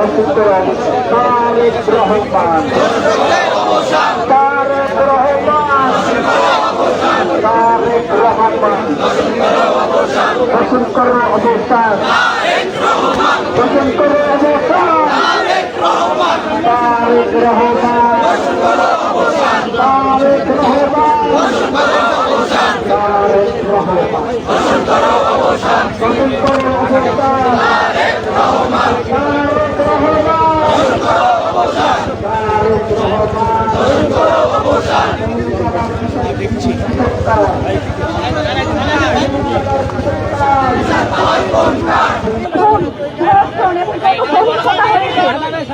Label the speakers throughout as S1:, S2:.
S1: তারেক রহমান, তারেক রহমান, তারেক রহমান, পছন্দ করো অবস্থান, পছন্দ করো অবস্থান, তারেক রহমান, তারেক রহমান, তারেক রহমান, তারেক রহমান, পছন্দ করো অবস্থান, তারেক রহমান, তারেক রহমান, তারেক রহমান, দেখছি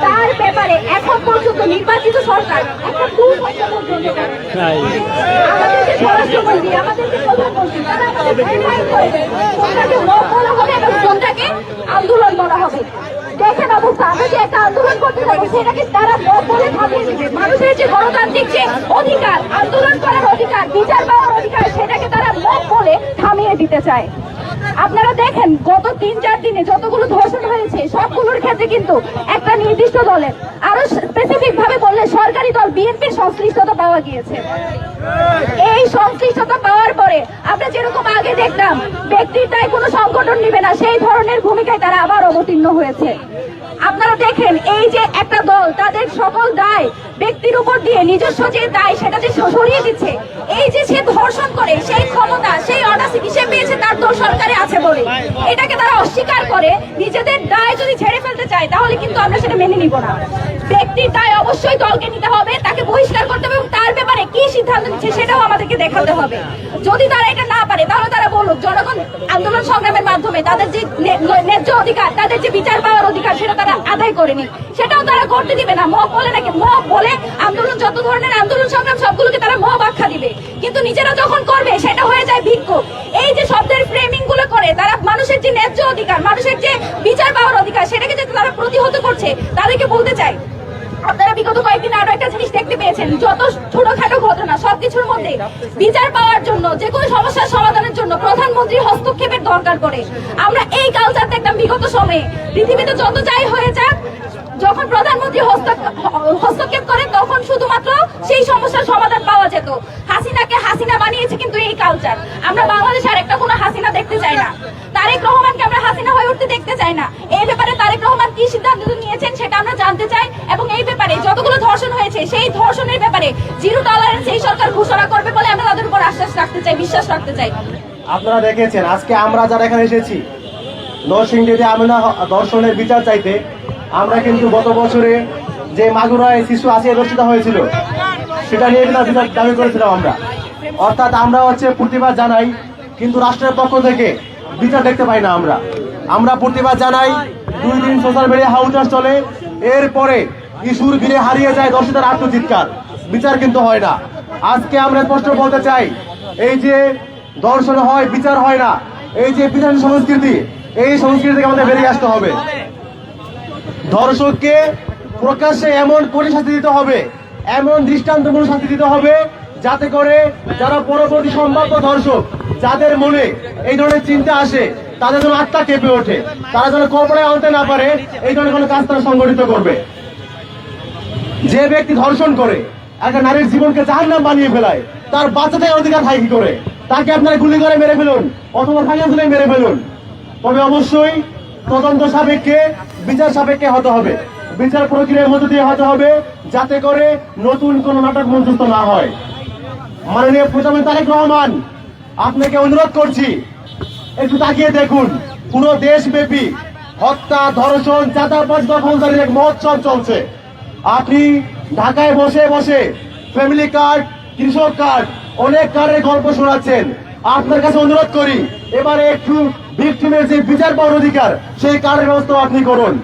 S2: তার ব্যাপারে এখন পর্যন্ত নির্বাচিত সরকার একটা আমাদেরকে স্বরাষ্ট্রমন্ত্রী, আমাদেরকে প্রধানমন্ত্রী, তারা আমাদের কোনটাকে মত বলা হবে এবং কোনটাকে আন্দোলন বলা হবে। দেখেন অবস্থা, আমরা যে একটা আন্দোলন করতে যাবো সেটাকে তারা মত বলে থামিয়ে দিচ্ছে। মানুষের যে গণতান্ত্রিক যে অধিকার, আন্দোলন করার অধিকার, বিচার পাওয়ার অধিকার, সেটাকে তারা মত বলে থামিয়ে দিতে চায়। আপনারা দেখেন গত 3-4 দিনে যতগুলো ধর্ষণ হয়েছে সবগুলোর ক্ষেত্রে কিন্তু একটা নির্দিষ্ট দলের, আরো স্পেসিফিক ভাবে বললে সরকারি দল বিএনপির সংশ্লিষ্টতা পাওয়া গিয়েছে। এই সংশ্লিষ্টতা পাওয়ার পরে আমরা যেরকম আগে দেখতাম ব্যক্তির দায় কোনো সংগঠন নিবে না, সেই ধরনের ভূমিকায় তারা আবার অবতীর্ণ হয়েছে। আপনারা দেখেন এই যে একটা দল তাদের সকল দায় ব্যক্তির উপর দিয়ে নিজস্ব যে দায় সেটা যে সরিয়ে দিচ্ছে, এই যে সে ধর্ষণ করে সেই ক্ষমতা সেই অডাসিটি সে পেয়েছে তার দল সরকারে আছে বলে এটাকে তারা অস্বীকার করে নিজেদের দায় যদি ছেড়ে ফেলতে চায় তাহলে কিন্তু আমরা সেটা মেনে নিব না। ব্যক্তির দায় অবশ্যই দলকে নিতে হবে, তাকে বহিষ্কার করতে হবে এবং তার ব্যাপারে কি সিদ্ধান্ত নিচ্ছে সেটাও আমাদেরকে দেখাতে হবে। যদি তারা এটা না পারে তাহলে তারা বলুক জনগণ আন্দোলন সংগ্রামের মাধ্যমে তাদের যে ন্যায্য অধিকার, তাদের যে বিচার পাওয়ার অধিকার সেটা তারা আদায় করেনি, সেটাও তারা করতে দিবে না। মব বলে নাকি মব বলে আন্দোলন, যত ধরনের আন্দোলন সংগ্রাম সবগুলোকে তারা মব আখ্যা দিবে, কিন্তু নিজেরা যখন করবে সেটা হয়ে যায় বিক্ষোভ। এই যে শব্দের ফ্রেমিং গুলো করে তারা মানুষের যে ন্যায্য অধিকার, মানুষের যে বিচার পাওয়ার অধিকার সেটাকে যে তারা প্রতিহত করছে, তাদেরকে বলতে চাই আপনারা বিগত কয়েকদিন আরো একটা জিনিস দেখতে পেয়েছেন, যত ছোটখাটো ঘটনা সবকিছুর মধ্যে বিচার পাওয়ার জন্য, যে কোনো সমস্যার সমাধানের জন্য প্রধানমন্ত্রীর হস্তক্ষেপের দরকার পড়ে। আমরা এই কালচার দেখতাম বিগত সময়ে, পৃথিবীতে যত যাই হয়ে যাক যখন প্রধানমন্ত্রী হস্তক্ষেপ করেন তখন শুধুমাত্র সেই সমস্যার সমাধান পাওয়া যেত। হাসিনাকে হাসিনা বানিয়েছে কিন্তু এই কালচার। আমরা বাংলাদেশে আর একটা কোনো হাসিনা দেখতে চাই না, তারেক রহমানকে আমরা হাসিনা হয়ে উঠতে দেখতে চাই না। এই ব্যাপারে তারেক রহমান কি সিদ্ধান্ত নিয়েছেন সেটা আমরা জানতে চাই এবং এই ব্যাপারে যতগুলো ধর্ষণ হয়েছে সেই ধর্ষণের ব্যাপারে জিরো টলারেন্স এই সরকার ঘোষণা করবে বলে আমরা তাদের উপর আশ্বাস রাখতে চাই, বিশ্বাস রাখতে চাই।
S3: আপনারা দেখেছেন আজকে আমরা যারা এখানে এসেছি নরসিংদীতে আমরা ধর্ষণের বিচার চাইতে, আমরা কিন্তু গত বছরে যে মাগুরায় শিশু আসিয়া ধর্ষিত হয়েছিল সেটা নিয়ে বিচার দাবি করেছিলাম আমরা। অর্থাৎ আমরা প্রতিবাদ জানাই কিন্তু রাষ্ট্রের পক্ষ থেকে বিচার দেখতে পাই না। আমরা প্রতিবাদ জানাই, 2 দিন সোশ্যাল মিডিয়া হাউটাস চলে, এরপরে ইস্যুর ভিড়ে হারিয়ে যায় দর্শকদের আত্মচিৎকার, বিচার কিন্তু হয় না। আজকে আমরা স্পষ্ট বলতে চাই, এই যে ধর্ষণ হয় বিচার হয় না, এই যে বিচার সংস্কৃতি, এই সংস্কৃতি থেকে আমাদের বেরিয়ে আসতে হবে। ধর্ষককে প্রকাশ্যে এমন কঠিন শাস্তি দিতে হবে, এমন দৃষ্টান্তমূলক শাস্তি দিতে হবে যাতে করে যারা পরবর্তী সম্ভাব্য ধর্ষক, যাদের মনে এই ধরনের চিন্তা আসে, তাদের যেন আত্মা কেঁপে ওঠে, তারা যেন কল্পনায় আনতে না পারে এই ধরনের কোনো কাজ তারা সংগঠিত করবে। যে ব্যক্তি ধর্ষণ করে একটা নারীর জীবনকে জাহান্নাম বানিয়ে ফেলায়, তার বাচ্চাদের অধিকার থাকে কি করে? তাকে আপনারা গুলি করে মেরে ফেলুন অথবা ফাঁসিতে মেরে ফেলুন, তবে অবশ্যই তদন্ত সাপেক্ষে বিচার সাপেক্ষে হতে হবে, বিচার প্রক্রিয়ার মধ্য দিয়ে হতে হবে যাতে করে নতুন কোন নাটক মঞ্চস্থ না হয়। মাননীয় প্রধানমন্ত্রী তারেক রহমান, আপনাকে অনুরোধ করছি একটু তাকিয়ে দেখুন, পুরো দেশব্যাপী হত্যা, ধর্ষণ, চাঁদাবাজ দখলদারির এক মহোৎসব চলছে। আপনি ঢাকায় বসে বসে ফ্যামিলি কার্ড, কৃষক কার্ড, অনেক কার্ডের গল্প শোনাচ্ছেন। আপনার কাছে অনুরোধ করি এবারে একটু ভিকটিমের যে বিচার পাওয়ার অধিকার সেই কার্ডের ব্যবস্থা আপনি করুন।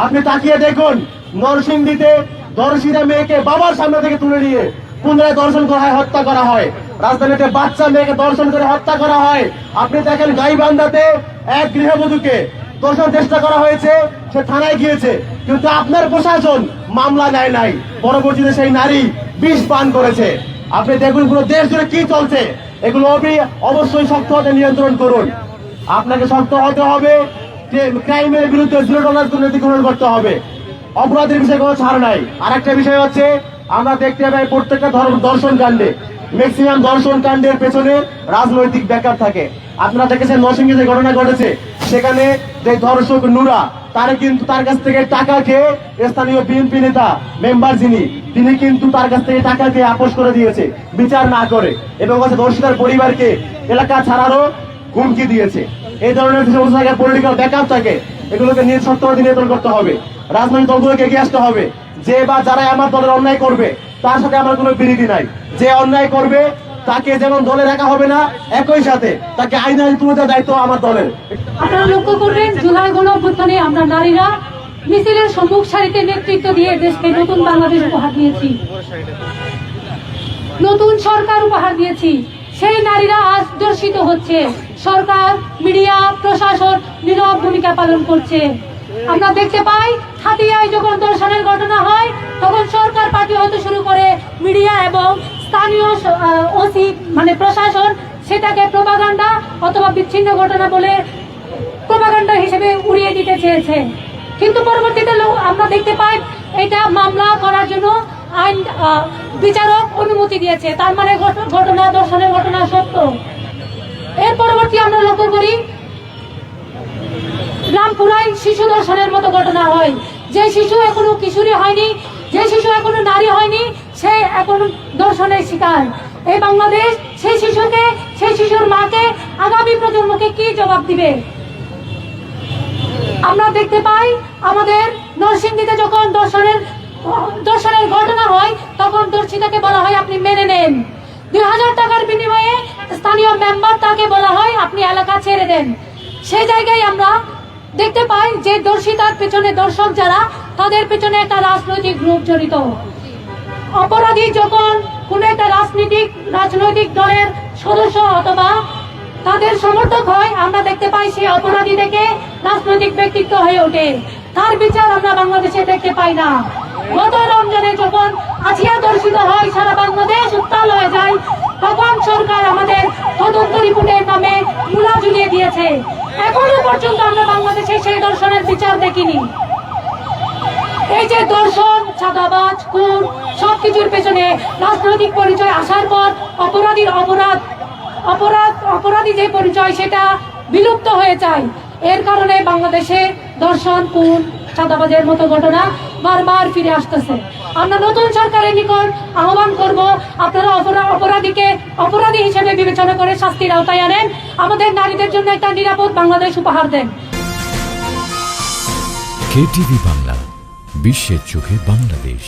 S3: আপনি তাকিয়ে দেখুন, নরসিংদীতে ধর্ষিতা মেয়েকে বাবার সামনে থেকে তুলে নিয়ে পুনরায় ধর্ষণ করা হয়, হত্যা করা হয়। রাজধানীতে বাচ্চা মেয়েকে ধর্ষণ করে হত্যা করা হয়। আপনি দেখেন গাইবান্ধাতে এক গৃহবধূকে ধর্ষণ চেষ্টা করা হয়েছে, সে থানায় গিয়েছে, কিন্তু আপনার প্রশাসন মামলা নেয় নাই, পরবর্তীতে সেই নারী বিষ পান করেছে। আপনি দেখুন পুরো দেশ জুড়ে কি চলছে, এগুলো অবশ্যই শক্ত হতে নিয়ন্ত্রণ করুন। আপনাকে শক্ত হতে হবে যে ক্রাইমের বিরুদ্ধে জিরো টলারেন্স নীতি গ্রহণ করতে হবে। অপরাধের বিষয়ে কোনো ছাড় নাই। আরেকটা বিষয় হচ্ছে আমরা দেখতে পাই প্রত্যেকটা দর্শন কাণ্ডে ম্যাক্সিমাম দর্শন কাণ্ডের পেছনে রাজনৈতিক ব্যাকআপ থাকে। আপনারা দেখেছেন নরসিংদীতে যে ঘটনা ঘটেছে, সেখানে যে ধর্ষক নুরা তার কাছ থেকে টাকা খেয়ে স্থানীয় বিএনপি নেতা মেম্বার তিনি কিন্তু তার কাছ থেকে টাকা খেয়ে আপোষ করে দিয়েছে বিচার না করে, এবং হচ্ছে ধর্ষিতার পরিবারকে এলাকা ছাড়ারও হুমকি দিয়েছে। এই ধরনের যে সমস্ত জায়গায় পলিটিক্যাল ব্যাকআপ থাকে, এগুলোকে নিয়ে সত্যবাদী নিয়ন্ত্রণ করতে হবে। রাজনৈতিক দলগুলোকে এগিয়ে আসতে হবে। যে বা যারা আমার দলের অন্যায় করবে তার সাথে আমার কোনো বিরোধী নাই। যে অন্যায় করবে তাকে যেমন দলে রাখা হবে না, একই সাথে তাকে আইনে তুলে দেওয়ার দায়িত্ব আমার দলের।
S1: আপনারা লক্ষ্য করবেন, জুলাই গণঅভ্যুত্থানে আমরা নারীরা মিছিলের সম্মুখ সারিতে নেতৃত্ব দিয়ে দেশকে নতুন বাংলাদেশ উপহার দিয়েছি, নতুন সরকার উপহার দিয়েছি। সেই নারীরা আজ দর্শিত হচ্ছে। সরকার, মিডিয়া, প্রশাসন নীরব ভূমিকা পালন করছে। আমরা দেখতে পাই হাতিয়ায় যখন দর্শনের ঘটনা হয় তখন সরকার পার্টি হতে শুরু করে, মিডিয়া এবং স্থানীয় ওসি মানে প্রশাসন সেটাকে প্রোপাগান্ডা অথবা বিচ্ছিন্ন ঘটনা বলে প্রোপাগান্ডা হিসেবে উড়িয়ে দিতে চেয়েছে। কিন্তু পরবর্তীতে আমরা দেখতে পাই এটা মামলা করার জন্য আইন বিচারক অনুমতি দিয়েছে, তার মানে ঘটনা দর্শনের ঘটনা সত্য। এর পরবর্তী আমরা লক্ষ্য করি রামপুরায় শিশু দর্শনের মতো ঘটনা হয়। যে শিশু এখনো কিশোরী হয়নি, যে শিশু এখনো নারী হয়নি, সে এখন দর্শনের শিকার। এই বাংলাদেশ সেই শিশুকে, সেই শিশুর মাকে, আগামী প্রজন্মকে কি জবাব দিবে? আমরা দেখতে পাই আমাদের নরসিংদীতে যখন দর্শনের ঘটনা হয় তখন দর্শিতাকে বলা হয় আপনি মেনে নেন। 2000 টাকার বিনিময়ে স্থানীয় মেম্বার তাকে বলা হয় আপনি এলাকা ছেড়ে দেন। সেই জায়গায় আমরা দেখতে পাই যে দর্শিতার পেছনে দর্শক যারা, তাদের পেছনে একটা রাজনৈতিক গ্রুপ জড়িত। অপরাধী যখন কোন একটা রাজনৈতিক দলের সদস্য অথবা তাদের সমর্থক হয়, আমরা দেখতে পাই সেই অপরাধী থেকে রাজনৈতিক ব্যক্তিত্ব হয়ে ওঠে। তার বিচার আমরা বাংলাদেশে দেখতে পাই না। গত রমজানে যখন আসিয়া দর্শিত হয়, সারা বাংলাদেশ উত্তাল হয়ে যায়, তখন সরকার আমাদের তদন্ত রিপোর্টের নামে মূলা ঝুলিয়ে দিয়েছে। এখনো পর্যন্ত আমরা বাংলাদেশে সেই দর্শনের বিচার দেখিনি। এই যে দর্শন, চাঁদাবাজ, খুন সবকিছুর পেছনে রাজনৈতিক পরিচয় আসার পর অপরাধী যে পরিচয় সেটা বিলুপ্ত হয়ে যায়। এর কারণে বাংলাদেশে দর্শন, খুন, চাঁদাবাজের মতো ঘটনা বারবার ফিরে আসতেছে। আমরা নতুন সরকারের নিকট আহ্বান করব, আপনারা অপরাধীকে অপরাধী হিসেবে বিবেচনা করে শাস্তির আওতায় আনেন, আমাদের নারীদের জন্য একটা নিরাপদ বাংলাদেশ উপহার দেন।
S4: KTV বাংলা, বিশ্বের চোখে বাংলাদেশ।